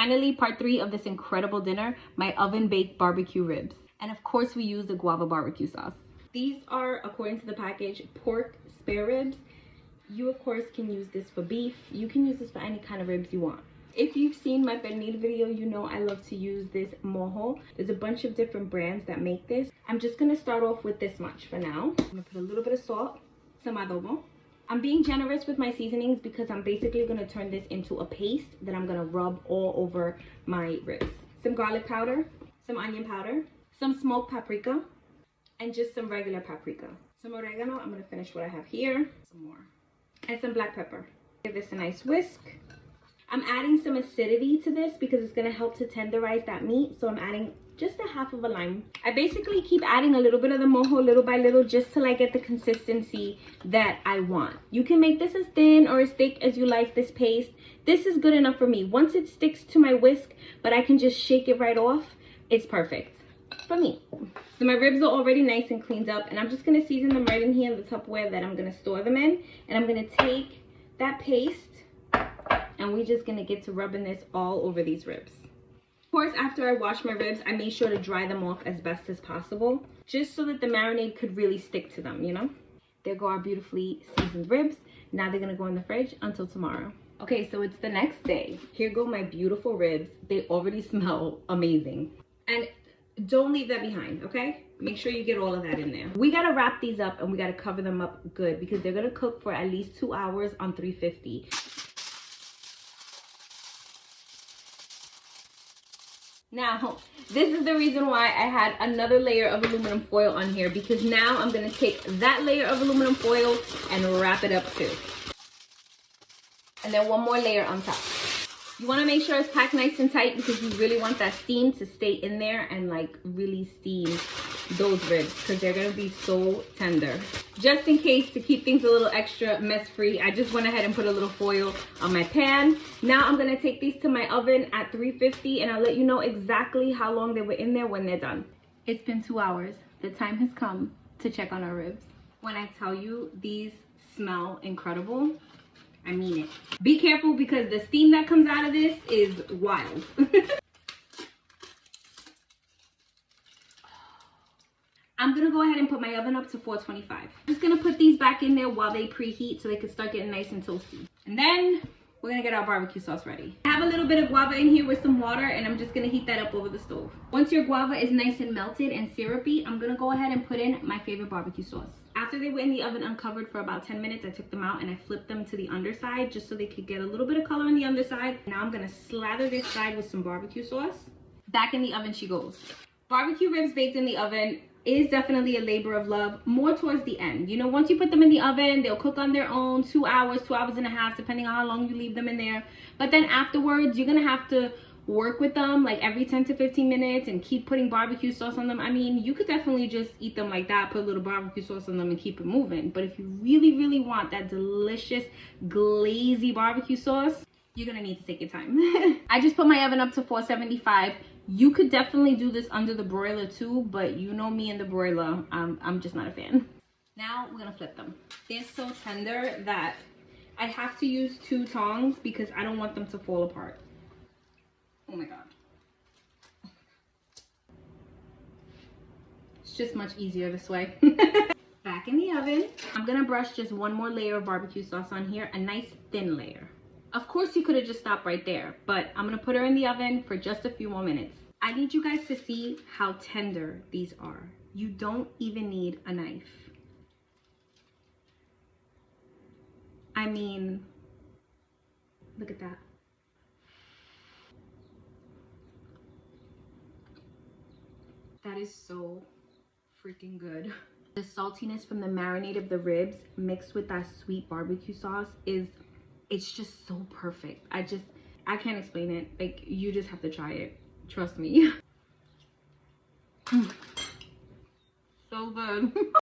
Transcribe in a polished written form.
finally, part 3 of this incredible dinner, my oven baked barbecue ribs. And of course we use the guava barbecue sauce. These are, according to the package, pork spare ribs. You of course can use this for beef. You can use this for any kind of ribs you want. If you've seen my pernil video, you know I love to use this mojo. There's a bunch of different brands that make this. I'm just gonna start off with this much for now. I'm gonna put a little bit of salt, some adobo. I'm being generous with my seasonings because I'm basically gonna turn this into a paste that I'm gonna rub all over my ribs. Some garlic powder, some onion powder, some smoked paprika, and just some regular paprika. Some oregano, I'm gonna finish what I have here. Some more. And some black pepper. Give this a nice whisk. I'm adding some acidity to this because it's going to help to tenderize that meat. So I'm adding just a half of a lime. I basically keep adding a little bit of the mojo little by little just till I get the consistency that I want. You can make this as thin or as thick as you like this paste. This is good enough for me. Once it sticks to my whisk, but I can just shake it right off, it's perfect for me. So my ribs are already nice and cleaned up, and I'm just going to season them right in here in the Tupperware that I'm going to store them in. And I'm going to take that paste, and we're just gonna get to rubbing this all over these ribs. Of course, after I wash my ribs, I made sure to dry them off as best as possible, just so that the marinade could really stick to them, you know? There go our beautifully seasoned ribs. Now they're gonna go in the fridge until tomorrow. Okay, so it's the next day. Here go my beautiful ribs. They already smell amazing. And don't leave that behind, okay? Make sure you get all of that in there. We gotta wrap these up and we gotta cover them up good because they're gonna cook for at least 2 hours on 350. Now, this is the reason why I had another layer of aluminum foil on here, because now I'm gonna take that layer of aluminum foil and wrap it up too. And then one more layer on top. You wanna make sure it's packed nice and tight because you really want that steam to stay in there and like really steam those ribs because they're gonna be so tender. Just in case, to keep things a little extra mess free, I just went ahead and put a little foil on my pan. Now I'm gonna take these to my oven at 350 and I'll let you know exactly how long they were in there when they're done. It's been 2 hours. The time has come to check on our ribs. When I tell you these smell incredible, I mean it. Be careful because the steam that comes out of this is wild. I'm gonna go ahead and put my oven up to 425. I'm just gonna put these back in there while they preheat so they can start getting nice and toasty. And then we're gonna get our barbecue sauce ready. I have a little bit of guava in here with some water and I'm just gonna heat that up over the stove. Once your guava is nice and melted and syrupy, I'm gonna go ahead and put in my favorite barbecue sauce. After they were in the oven uncovered for about 10 minutes, I took them out and I flipped them to the underside just so they could get a little bit of color on the underside. Now I'm gonna slather this side with some barbecue sauce. Back in the oven she goes. Barbecue ribs baked in the oven is definitely a labor of love, more towards the end. You know, once you put them in the oven, they'll cook on their own 2 hours, 2 hours and a half, depending on how long you leave them in there. But then afterwards, you're gonna have to work with them like every 10 to 15 minutes and keep putting barbecue sauce on them. I mean, you could definitely just eat them like that, put a little barbecue sauce on them and keep it moving. But if you really, really want that delicious glazy barbecue sauce, you're gonna need to take your time. I just put my oven up to 475. You could definitely do this under the broiler too, but you know me and the broiler, I'm just not a fan. Now we're gonna flip them. They're so tender that I have to use 2 tongs because I don't want them to fall apart. Oh my God. It's just much easier this way. Back in the oven, I'm gonna brush just one more layer of barbecue sauce on here, a nice thin layer. Of course, you could have just stopped right there, but I'm gonna put her in the oven for just a few more minutes. I need you guys to see how tender these are. You don't even need a knife. I mean, look at that. That is so freaking good. The saltiness from the marinade of the ribs mixed with that sweet barbecue sauce it's just so perfect. I can't explain it. Like, you just have to try it. Trust me. So good.